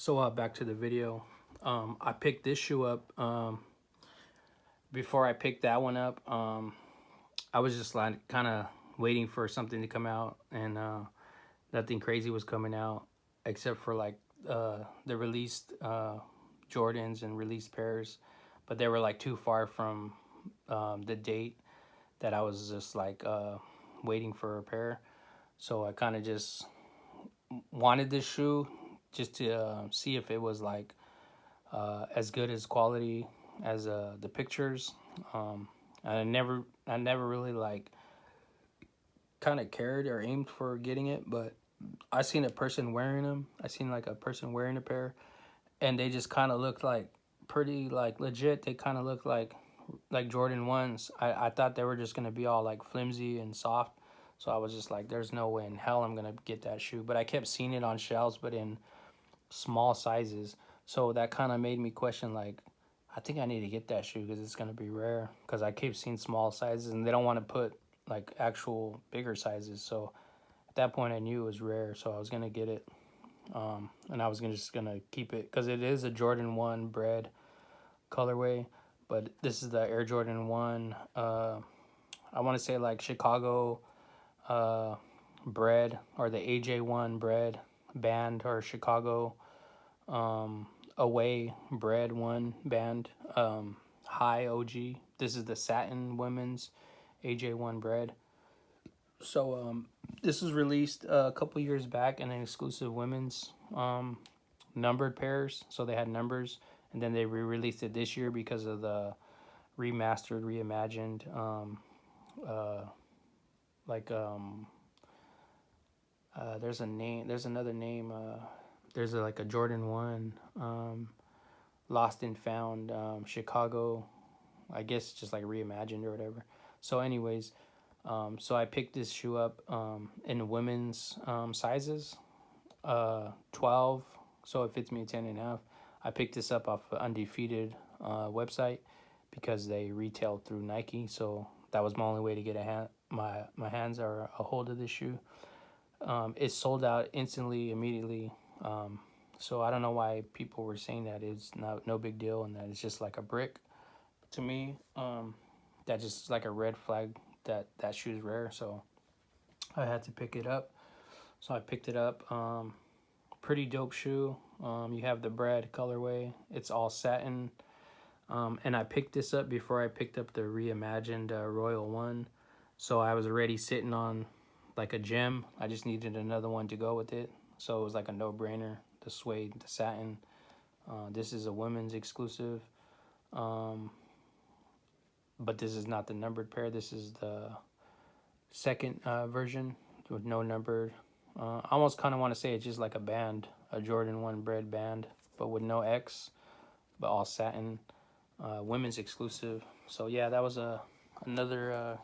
So back to the video. I picked this shoe up. Before I picked that one up, I was just like kind of waiting for something to come out, and nothing crazy was coming out except for like the released Jordans and released pairs, but they were like too far from the date that I was just like waiting for a pair. So I kind of just wanted this shoe just to see if it was like as good as quality as the pictures. I never really like kind of cared or aimed for getting it, but I seen a person wearing them. I seen like a person wearing a pair, and they just kind of looked like pretty like legit. They kind of looked like Jordan ones. I thought they were just gonna be all like flimsy and soft. So I was just like, there's no way in hell I'm gonna get that shoe. But I kept seeing it on shelves, but in small sizes. So that kind of made me question like, I think I need to get that shoe because it's gonna be rare. Because I keep seeing small sizes and they don't want to put like actual bigger sizes. So at that point I knew it was rare, so I was gonna get it. And I was just gonna keep it because it is a Jordan 1 bread colorway, but this is the Air Jordan 1. I want to say like Chicago uh, bread, or the AJ1 bread band, or Chicago um, away bread one band, high OG. This is the satin women's AJ1 bread. So this was released a couple years back in an exclusive women's numbered pairs. So they had numbers, and then they re-released it this year because of the remastered, reimagined, uh, like there's a name, there's another name. There's like a Jordan 1, Lost and Found, Chicago. I guess just like reimagined or whatever. So, anyways, so I picked this shoe up in women's sizes, 12. So it fits me a 10 and a half. I picked this up off the Undefeated website because they retailed through Nike. So that was my only way to get my hands or a hold of this shoe. It sold out instantly, immediately. So I don't know why people were saying that it's no big deal and that it's just like a brick. To me, that just like a red flag that that shoe's rare. So I had to pick it up. So I picked it up. Pretty dope shoe. You have the bread colorway. It's all satin. And I picked this up before I picked up the reimagined Royal One. So I was already sitting on like a gem. I just needed another one to go with it. So it was like a no-brainer. The suede, the satin. This is a women's exclusive. Um, but this is not the numbered pair. This is the second version with no numbered. I almost kind of want to say it's just like a band, a Jordan 1 bread band, but with no X, but all satin. Women's exclusive. So yeah, that was another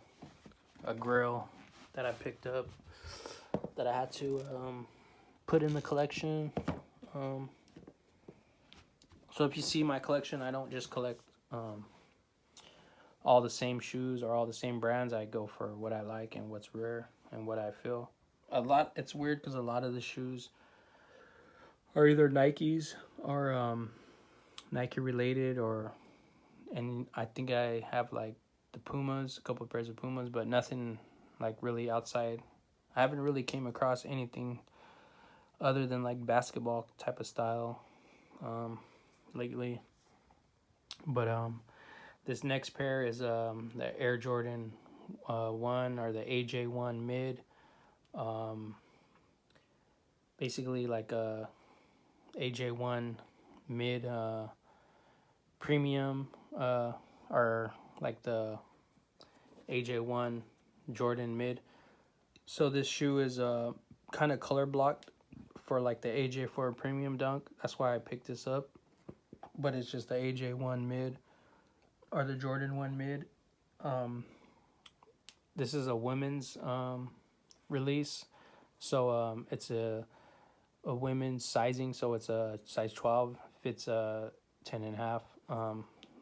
a grill that I picked up that I had to put in the collection. Um, so if you see my collection, I don't just collect all the same shoes or all the same brands. I go for what I like and what's rare and what I feel. A lot. It's weird because a lot of the shoes are either Nikes or Nike related, or and I think I have like the Pumas, a couple of pairs of Pumas, but nothing like really outside. I haven't really came across anything other than like basketball type of style lately. But this next pair is the Air Jordan 1, or the AJ1 mid. Um, Basically like a AJ1 mid premium, or like the AJ1 Jordan mid. So this shoe is kind of color blocked for like the AJ4 premium dunk. That's why I picked this up. But it's just the AJ1 mid or the Jordan 1 mid. Um, this is a women's release. So it's a women's sizing. So it's a size 12, fits a 10 and a half.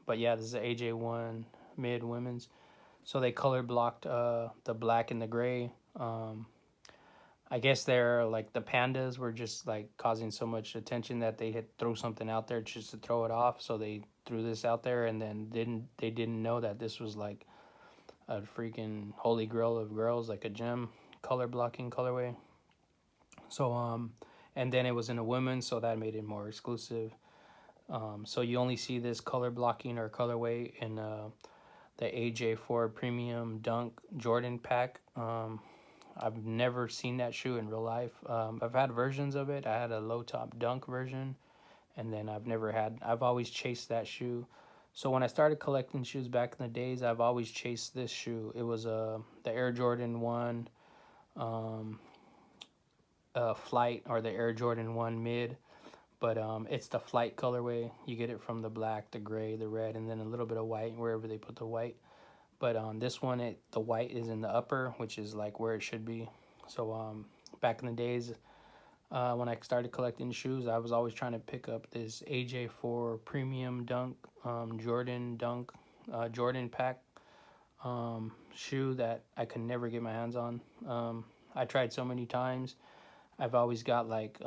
But yeah, this is a AJ1 mid women's. So they color blocked the black and the gray. I guess they're like the pandas were just like causing so much attention that they had throw something out there just to throw it off. So they threw this out there, and then didn't know that this was like a freaking holy grail of girls, like a gem color blocking colorway. So and then it was in a woman, so that made it more exclusive. So you only see this color blocking or colorway in the AJ4 Premium Dunk Jordan pack. I've never seen that shoe in real life. I've had versions of it. I had a low top dunk version, and then I've always chased that shoe. So when I started collecting shoes back in the days, I've always chased this shoe. It was the Air Jordan 1 um, Flight, or the Air Jordan 1 Mid, but it's the Flight colorway. You get it from the black, the gray, the red, and then a little bit of white wherever they put the white. But on this one, the white is in the upper, which is like where it should be. So back in the days, when I started collecting shoes, I was always trying to pick up this AJ4 Premium Dunk Jordan Dunk Jordan pack shoe that I could never get my hands on. I tried so many times. I've always got like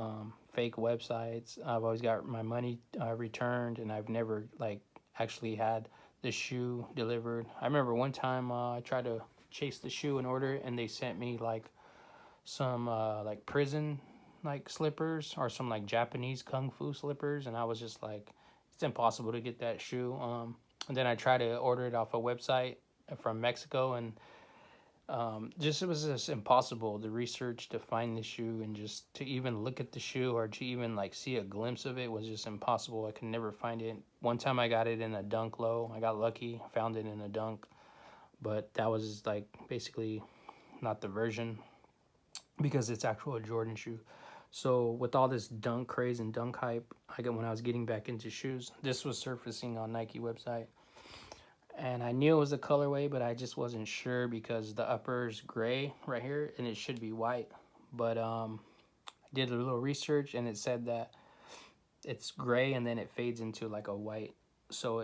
fake websites. I've always got my money returned, and I've never like actually had the shoe delivered. I remember one time I tried to chase the shoe and order it, and they sent me like some like prison like slippers, or some like Japanese kung fu slippers, and I was just like, it's impossible to get that shoe. And then I tried to order it off a website from Mexico, and just it was just impossible. The research to find the shoe and just to even look at the shoe or to even like see a glimpse of it was just impossible. I could never find it. One time I got it in a dunk low. I got lucky, found it in a dunk, but that was like basically not the version because it's actual Jordan shoe. So with all this dunk craze and dunk hype, when I was getting back into shoes, this was surfacing on Nike website, and I knew it was a colorway, but I just wasn't sure because the upper's gray right here and it should be white. But I did a little research, and it said that it's gray and then it fades into like a white. So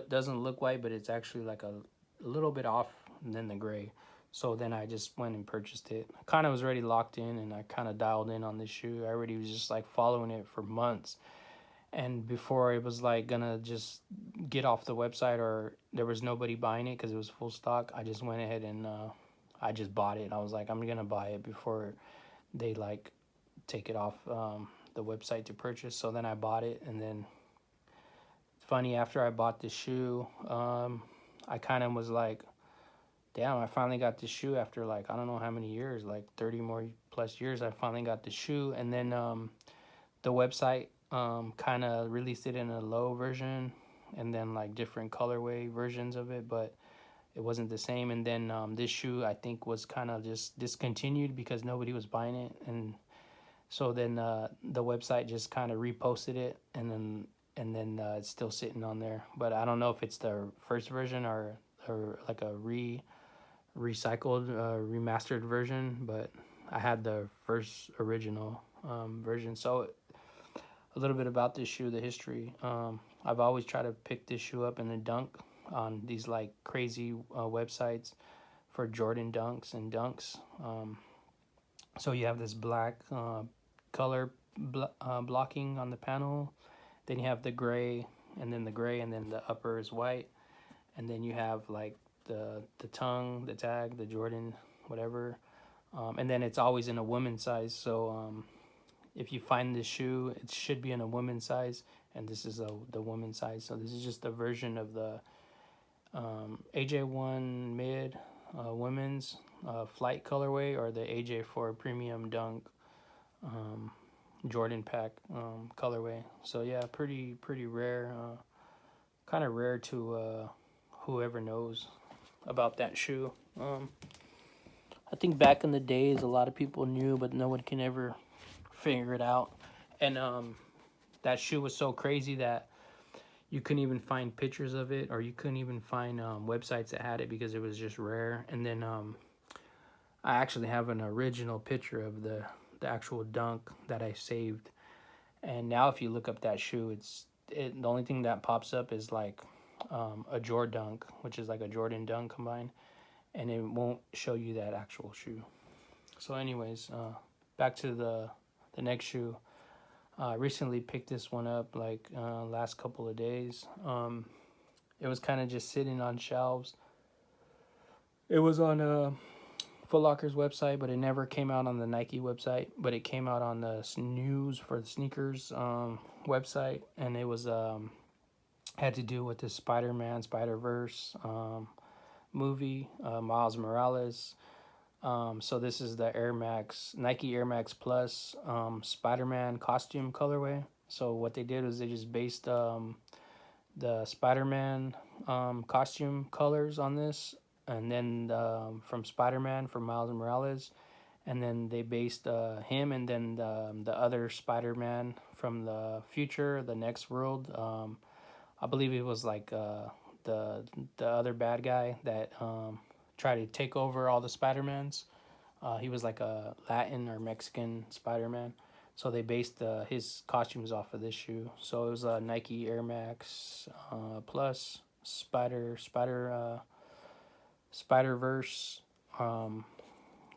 doesn't look white, but it's actually like a little bit off than the gray. So then I just went and purchased it. I kind of was already locked in, and I kind of dialed in on this shoe. I already was just like following it for months. And before it was like gonna just get off the website, or there was nobody buying it because it was full stock, I just went ahead and I just bought it. I was like, I'm gonna buy it before they like take it off the website to purchase. So then I bought it, and then it's funny, after I bought the shoe, I kind of was like, damn, I finally got the shoe after like I don't know how many years, like 30 more plus years. I finally got the shoe, and then the website kind of released it in a low version, and then like different colorway versions of it, but it wasn't the same. And then this shoe I think was kind of just discontinued because nobody was buying it, and so then the website just kind of reposted it, and then it's still sitting on there. But I don't know if it's the first version or like a recycled remastered version, but I had the first original version. So a little bit about this shoe, the history. I've always tried to pick this shoe up in the dunk on these like crazy websites for Jordan dunks and dunks. So you have this black color blocking on the panel. Then you have the gray, and then the gray, and then the upper is white. And then you have like the tongue, the tag, the Jordan, whatever. And then it's always in a woman's size. So if you find this shoe, it should be in a woman's size, and this is the woman's size. So this is just a version of the AJ1 Mid women's Flight colorway, or the AJ4 Premium Dunk Jordan Pack colorway. So yeah, pretty rare. Kind of rare to whoever knows about that shoe. I think back in the days, a lot of people knew, but no one can ever figure it out. And that shoe was so crazy that you couldn't even find pictures of it, or you couldn't even find websites that had it because it was just rare. And then I actually have an original picture of the actual dunk that I saved. And now if you look up that shoe, the only thing that pops up is like a Jordunk, which is like a Jordan dunk combined, and it won't show you that actual shoe. So anyways, back to the next shoe. I recently picked this one up like last couple of days. It was kind of just sitting on shelves. It was on Foot Locker's website, but it never came out on the Nike website. But it came out on the news for the sneakers website, and it was had to do with the Spider-Man Spider-Verse movie, Miles Morales. So this is the Air Max, Nike Air Max Plus Spider-Man costume colorway. So what they did was they just based the Spider-Man costume colors on this, and then from Spider-Man from Miles Morales, and then they based him and then the other Spider-Man from the future, the next world. I believe it was like the other bad guy that tried to take over all the Spider-Mans. He was like a Latin or Mexican Spider-Man. So they based his costumes off of this shoe. So it was a Nike Air Max Plus Spider Verse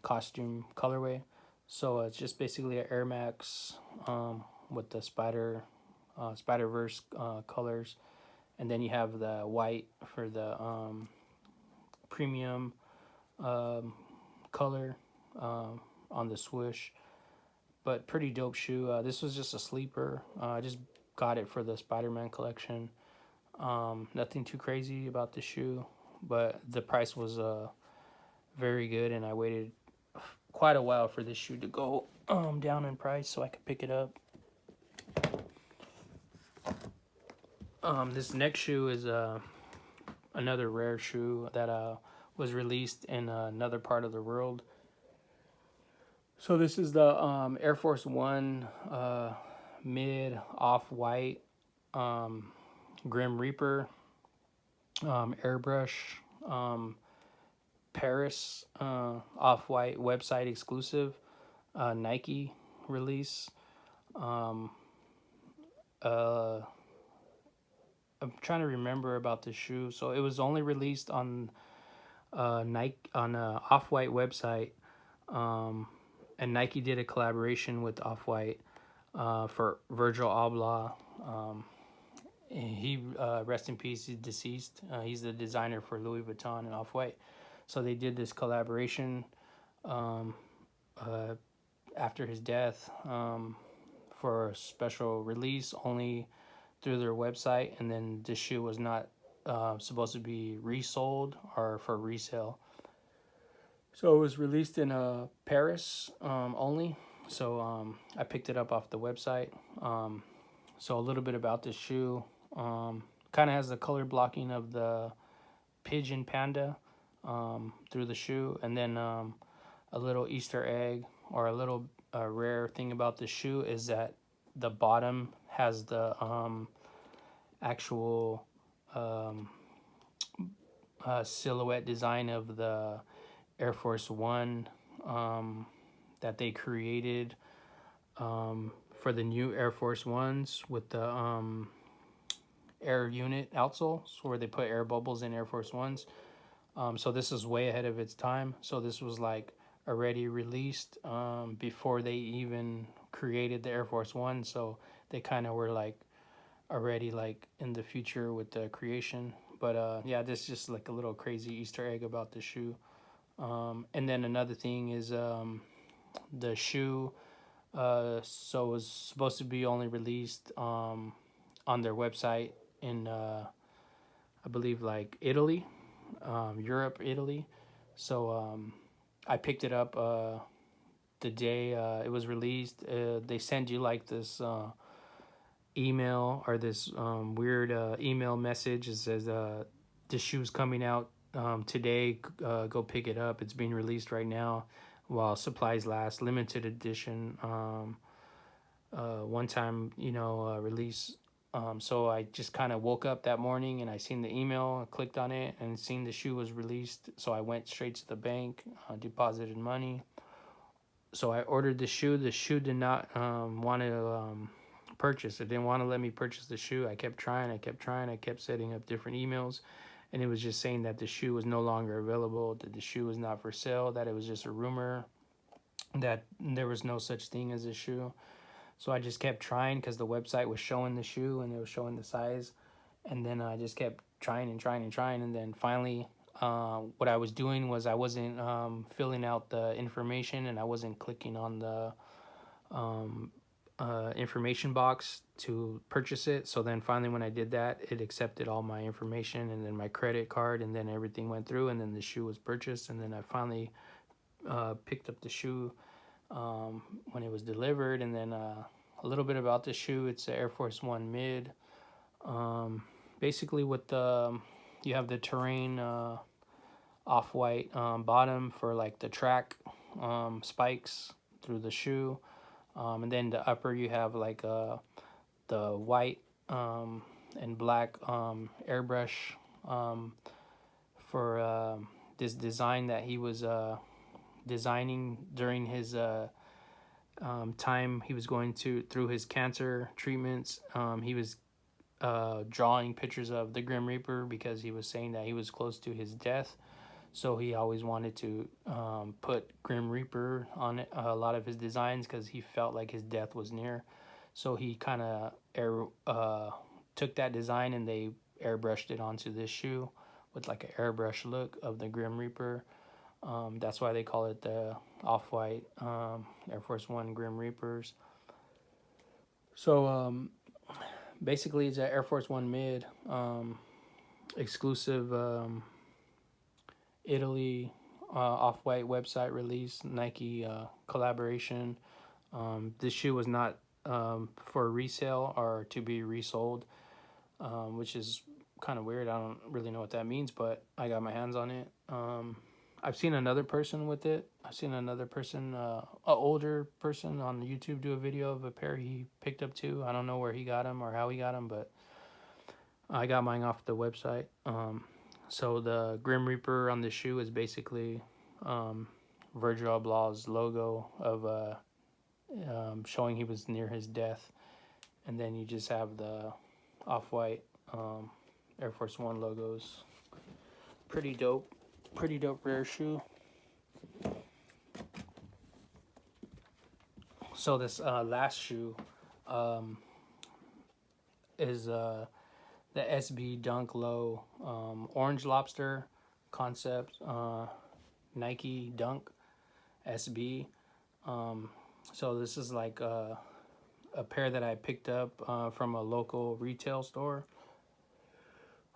costume colorway. So it's just basically an Air Max with the Spider Verse colors, and then you have the white for the premium color on the swoosh. But pretty dope shoe. This was just a sleeper. I just got it for the Spider-Man collection. Nothing too crazy about the shoe, but the price was very good, and I waited quite a while for this shoe to go down in price so I could pick it up. This next shoe is another rare shoe that was released in another part of the world. So this is the Air Force One mid off-white Grim Reaper airbrush Paris off-white website exclusive Nike release. I'm trying to remember about the shoe. So it was only released on Nike on a Off-White website, and Nike did a collaboration with Off-White for Virgil Abloh. He rest in peace. He's deceased. He's the designer for Louis Vuitton and Off-White. So they did this collaboration after his death for a special release only through their website, and then this shoe was not supposed to be resold or for resale. So it was released in Paris only. So I picked it up off the website. So a little bit about this shoe. Kind of has the color blocking of the pigeon panda through the shoe, and then a little Easter egg or a little rare thing about the shoe is that the bottom has the actual silhouette design of the Air Force One that they created for the new Air Force Ones with the air unit outsoles, where they put air bubbles in Air Force Ones. So this is way ahead of its time. So this was like already released before they even created the Air Force One. So they kind of were like already like in the future with the creation. But yeah, this is just like a little crazy Easter egg about the shoe. And then another thing is the shoe. So it was supposed to be only released on their website in I believe like Italy, Europe, Italy. So I picked it up the day it was released. They send you like this email or this weird email message. It says this shoe's coming out today. Go pick it up. It's being released right now while supplies last. Limited edition. One time, release. So I just kind of woke up that morning and I seen the email, I clicked on it and seen the shoe was released. So I went straight to the bank, deposited money. So I ordered the shoe. The shoe did not want to purchase. It didn't want to let me purchase the shoe. I kept trying. I kept setting up different emails. And it was just saying that the shoe was no longer available, that the shoe was not for sale, that it was just a rumor. that there was no such thing as a shoe. So I just kept trying because the website was showing the shoe and it was showing the size. And then I just kept trying and trying and trying. And then finally, what I was doing was I wasn't filling out the information, and I wasn't clicking on the um, information box to purchase it. So then finally, when I did that, it accepted all my information and then my credit card, and then everything went through, and then the shoe was purchased. And then I finally picked up the shoe when it was delivered. And then a little bit about the shoe: it's the Air Force One Mid. Um, Basically, with the you have the terrain off-white bottom for like the track spikes through the shoe, and then the upper you have like the white and black airbrush um, for this design that he was designing during his time he was going to through his cancer treatments. He was drawing pictures of the Grim Reaper because he was saying that he was close to his death. So he always wanted to put Grim Reaper on it, a lot of his designs, because he felt like his death was near. So he kind of took that design and they airbrushed it onto this shoe with like an airbrush look of the Grim Reaper. That's why they call it the off-white Air Force One Grim Reapers. So basically, it's an Air Force One mid exclusive Italy off-white website release, Nike collaboration. This shoe was not for resale or to be resold, which is kind of weird. I don't really know what that means, but I got my hands on it. I've seen another person with it. I've seen another person, an older person on YouTube, do a video of a pair he picked up too. I don't know where he got them or how he got them, but I got mine off the website. So the Grim Reaper on the shoe is basically Virgil Ablaw's logo of showing he was near his death, and then you just have the off-white Air Force One logos. Pretty dope rare shoe. So this last shoe is the SB Dunk Low Orange Lobster concept Nike Dunk SB. So this is like a pair that I picked up from a local retail store.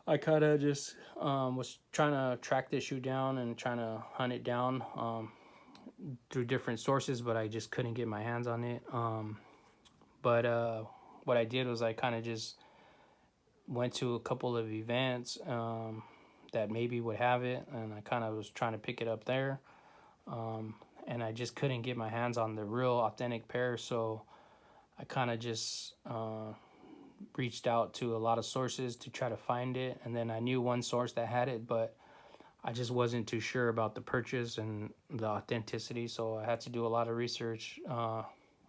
I kind of just was trying to track this shoe down and trying to hunt it down through different sources, but I just couldn't get my hands on it. But what I did was I kind of just went to a couple of events that maybe would have it, and I kind of was trying to pick it up there. And I just couldn't get my hands on the real authentic pair, so I kind of just reached out to a lot of sources to try to find it, and then I knew one source that had it, but I just wasn't too sure about the purchase and the authenticity, so I had to do a lot of research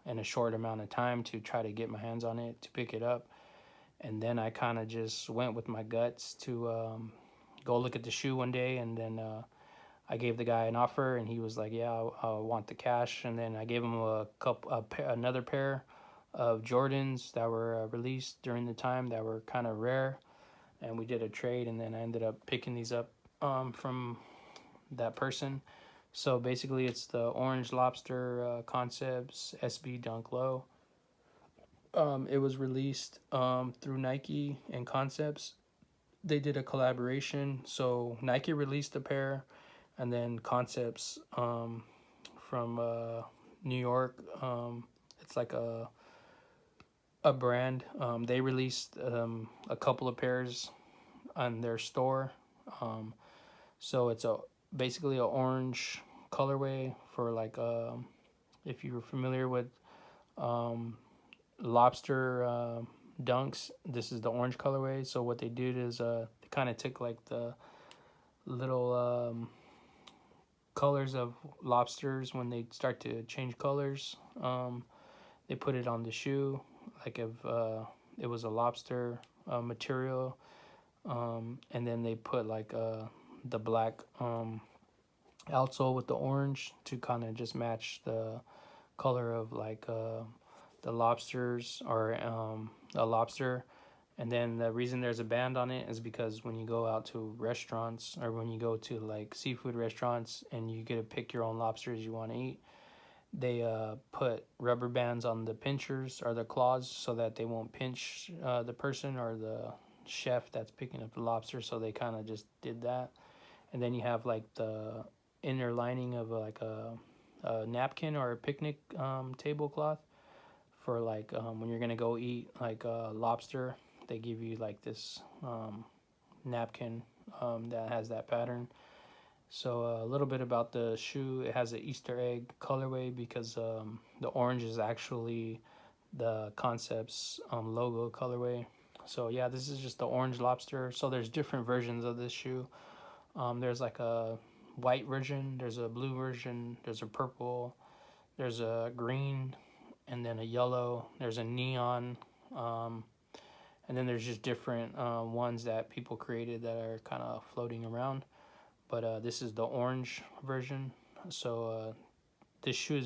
in a short amount of time to try to get my hands on it to pick it up. And then I kind of just went with my guts to go look at the shoe one day, and then I gave the guy an offer, and he was like, "Yeah, I want the cash." And then I gave him another pair of Jordans that were released during the time that were kind of rare, and we did a trade. And then I ended up picking these up from that person. So basically, it's the Orange Lobster Concepts SB Dunk Low. It was released through Nike and Concepts. They did a collaboration. So Nike released a pair, and then Concepts from New York. It's like a brand. They released a couple of pairs on their store. So it's a basically a orange colorway for like if you're familiar with um, lobster dunks. This is the orange colorway. So what they did is they kind of took like the little colors of lobsters when they start to change colors. They put it on the shoe like if it was a lobster material, and then they put like the black outsole with the orange to kind of just match the color of like the lobsters or a lobster. And then the reason there's a band on it is because when you go out to restaurants or when you go to like seafood restaurants and you get to pick your own lobsters you want to eat, they put rubber bands on the pinchers or the claws so that they won't pinch the person or the chef that's picking up the lobster. So they kind of just did that. And then you have like the inner lining of like a napkin or a picnic tablecloth for like when you're gonna go eat like lobster. They give you like this napkin that has that pattern. So a little bit about the shoe. It has an Easter egg colorway because the orange is actually the concept's logo colorway. So yeah, this is just the orange lobster. So there's different versions of this shoe. There's like a white version, there's a blue version, there's a purple, there's a green, and then a yellow. There's a neon, um, and then there's just different ones that people created that are kind of floating around. But this is the orange version. So this shoe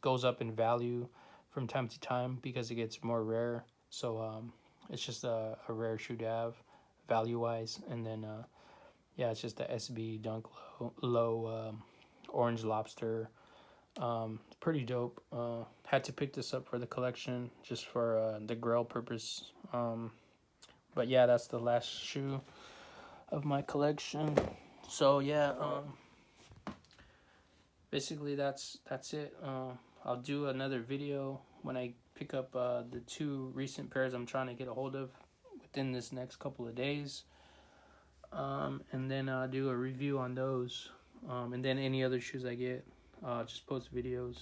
goes up in value from time to time because it gets more rare. So it's just a rare shoe to have value wise. And then yeah, it's just the SB Dunk Low Orange Lobster. Pretty dope. Had to pick this up for the collection just for the grail purpose. But yeah, that's the last shoe of my collection. So yeah, basically that's it. I'll do another video when I pick up the two recent pairs I'm trying to get a hold of within this next couple of days. And then I'll do a review on those. And then any other shoes I get, just post videos.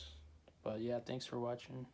But yeah, thanks for watching.